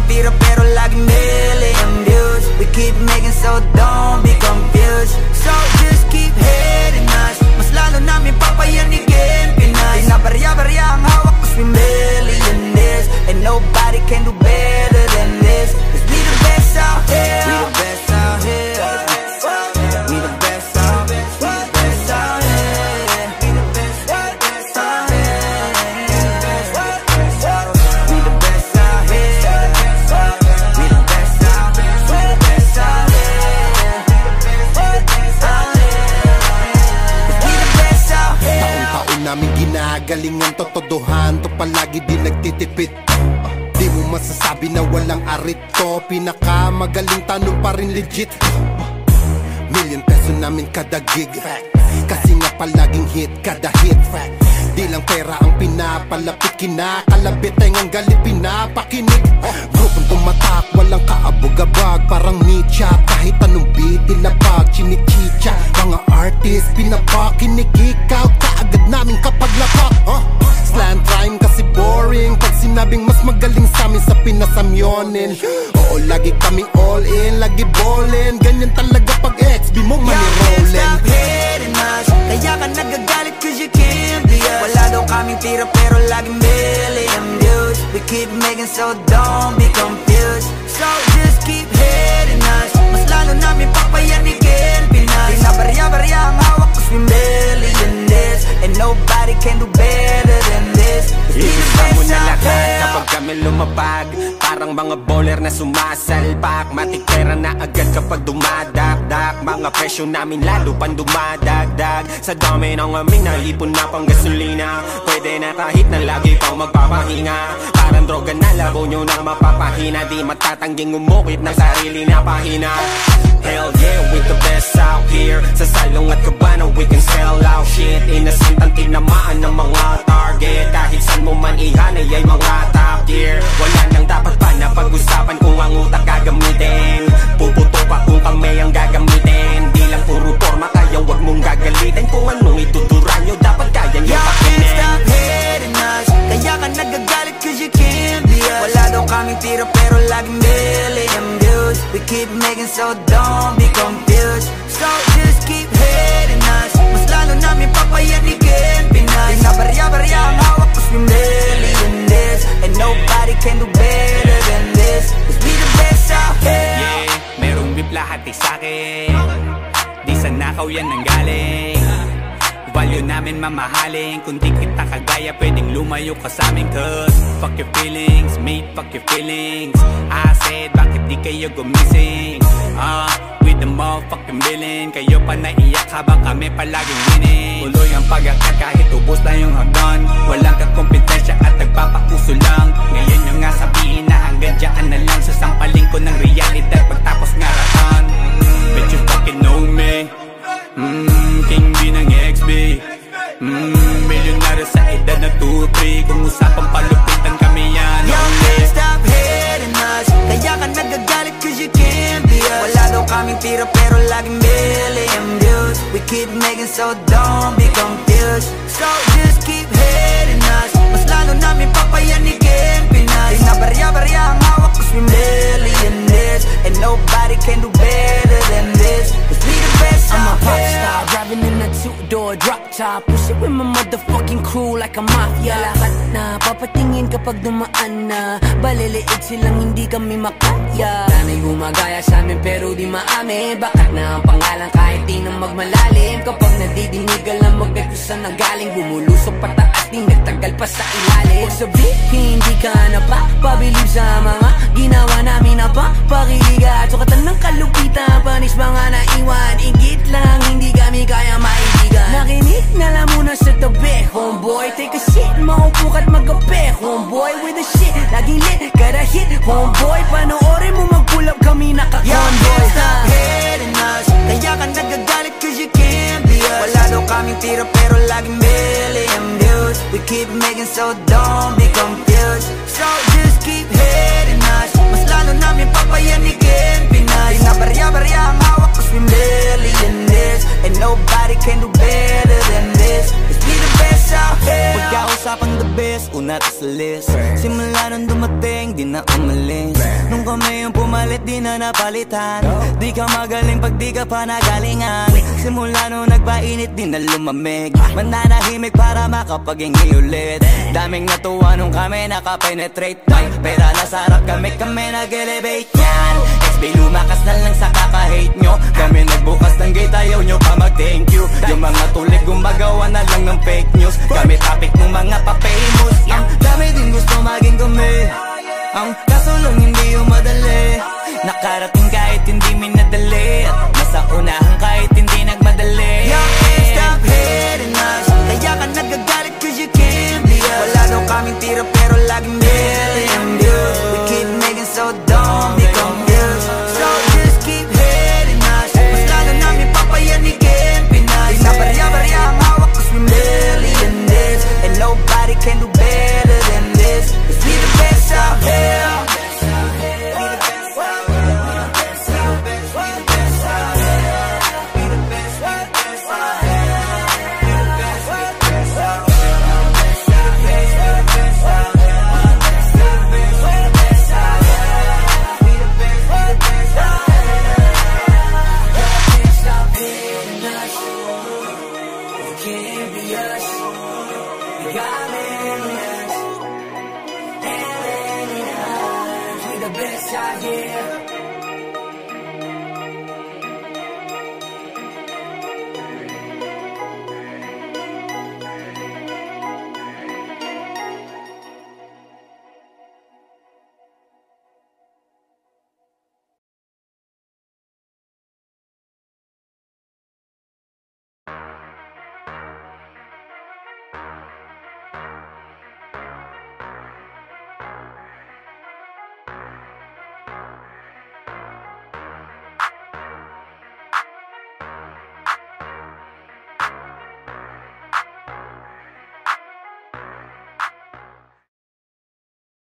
tira pero laging million views. We keep making so don't be confused. So just keep hating us, mas lalo namin papayanigin Pinas. Di na barya-barya ang hawak cause we millionaires, and nobody can do better than this. Cause we the best out here. We the best out here. We the best out here. We the best out here. We the best out here. We the best out here. We the best out here. We the best out here. We the best out here. Taon-taon namin ginagalingan, totodohan to palagi di nagtitipid. Di mo masasabi na walang arito, pinakamagaling tanong pa rin legit. Million peso namin kada gig, kasi nga palaging hit kada hit. Di lang pera ang pinapalapit, kinakalabit ay ngang galit pinapakinig. Grupong tumatak, walang kaabog-abag, parang Nietzsche. Kahit anong beat, ilapag, chinichicha. Mga artist, pinapakinig, ikaw kaagad namin kapag lapak. Slant rhyme kasi boring, pag sinabing mas magaling sa amin sa pinasamyonin. Oo, lagi kami all in, lagi ballin. Ganyan talaga pag XB mo manirolin. Stop hating us, kaya ka nagagalit cause you can't be us. Wala daw kaming tira pero laging million views. We keep making so don't be confused. So just keep hating us, mas lalo namin papayanigin Pinas. Di na barya-barya ang hawak cause we millionaires, and nobody can do better than this. Ikusta mo na lahat kapag kami lumapag, parang mga bowler na sumasalpak. Matik pera na agad kapag dumadakdak, mga presyo namin lalo pang dumadagdag. Sa dami ng aming naipon na pang gasolina, pwede na kahit na lagi pang magpapahinga. Parang droga na labo nyo nang mapapahina, di matatangging umukit ng sarili na pahina. Hell yeah, we the best out here. Sa salong at kabana we can sell out shit. Innocent ang tinamaan ng mga target, kahit saan mo man ihanay ay mga top gear. Wala nang dapat pa na pag-usapan kung ang utak gagamitin. Puputo pa kung kami ang gagamitin. Di lang puro forma kaya wag mong gagalitin. Kung anong ituturan nyo dapat kaya nyo pakinin. Y'all can't stop hating us, kaya ka nagagalit cause you can't be us. Wala daw kaming tira pero laging million views. We keep making so don't be confused. So just keep hating us, mas lalo namin papayanigin Pinas. Di na barya-barya ang hawak cause we millionaires, and nobody can do better than this. Cause we the best out here. Yeah, merong beef lahat sa'kin, di sa nakaw yan nanggaling. Value namin mamahalin, kung di kita kagaya pwedeng lumayo ka sa amin. Cause fuck your feelings, mate, fuck your feelings. I said bakit di kayo gumising? With the motherfucking villain, kayo pa naiyak habang kami palaging winning. Tuloy ang pag-akat kahit ubos na yung hagdan, walang kakompetensya at nagpapakuso lang. Ngayon yung nga sabihin na hanggang dyan na lang, sasampaling ko ng realidad pagtapos ngaratan. Bet you fucking know me, King B ng XB, milyonaryo sa edad na 2-3. Kung usapang palupitan kami yan. Y'all can't stop hating us, kaya ka nagagalit cause you can't be us. Wala daw kaming tira pero laging million views. We keep making so don't be confused. So just keep hating us, mas lalo namin papayanigin Pinas. Di na barya-barya ang hawak cause we millionaires, and nobody can do better than this. Cause we the best out here. I'm a pop star, driving in a two-door drop top, push it with my motherfucking crew like a mafia. Lahat na papatingin kapag dumaan na, baliliit silang hindi kami makaya. Sana'y gumagaya sa amin pero di maamin, bakat na ang pangalan kahit di na magmalalim. Kapag nadidinig alam magkakit saan nanggaling, bumulusok pataas di nagtagal pa sa ilalim. Huwag sabihin hindi ka na pa pabilib sa mga ginawa namin na pa pakiliga. Sukatan ng kalupitan, panis mga naiwan, ingit lang hindi kami kaya maibigan. Nakinig na lang muna sa tabi, homeboy. Take a shit, maupo ka't magabi, homeboy. With the shit, laging lit, kada hit, homeboy. Panoorin mo mag-pull up kami naka-convoy. Y'all can't stop hating us, kaya ka nagagalit cause you can't be us. Wala daw kaming tira pero laging million views. We keep making so don't be confused. So just keep hating us, mas lalo namin papayanigin Pinas. Di na barya-barya ang hawak cause we millionaires, and nobody can do better than this. Cause we the best out here. Pagkausapang the best, una to sa list. Simula nung dumating, di na umalis. pumalit, di na napalitan. Di ka magaling pag di ka pa nagalingan. Simula nung nagpainit, di na lumamig. Mananahimik para makapaghingi ulit. Daming natuwa nung kami nakapenetrate. May pera na sarap kami nag-elevate yan. XB lumakas na lang sa kaka-hate nyo. Kami nagbukas ng gate, ayaw nyo pa mag-thank you. Yung mga tulik gumagawa na lang ng fake news. Kami topic ng mga pa-famous. Ang dami din gusto maging kami. Ang kaso lang hindi yung madali. Nakarating kahit hindi minadali. At nasa unahan kahit hindi nagmadali. You can't stop hating us. Kaya ka nagagalit cause you can't be us. Wala daw kaming tira pero laging million views. We keep making so don't be confused. So just keep hating us. Mas lalo namin papayanigin Pinas. Di na barya-barya ang hawak cause we millionaires. And nobody can do better than this. Cause we the best out here. Best out here.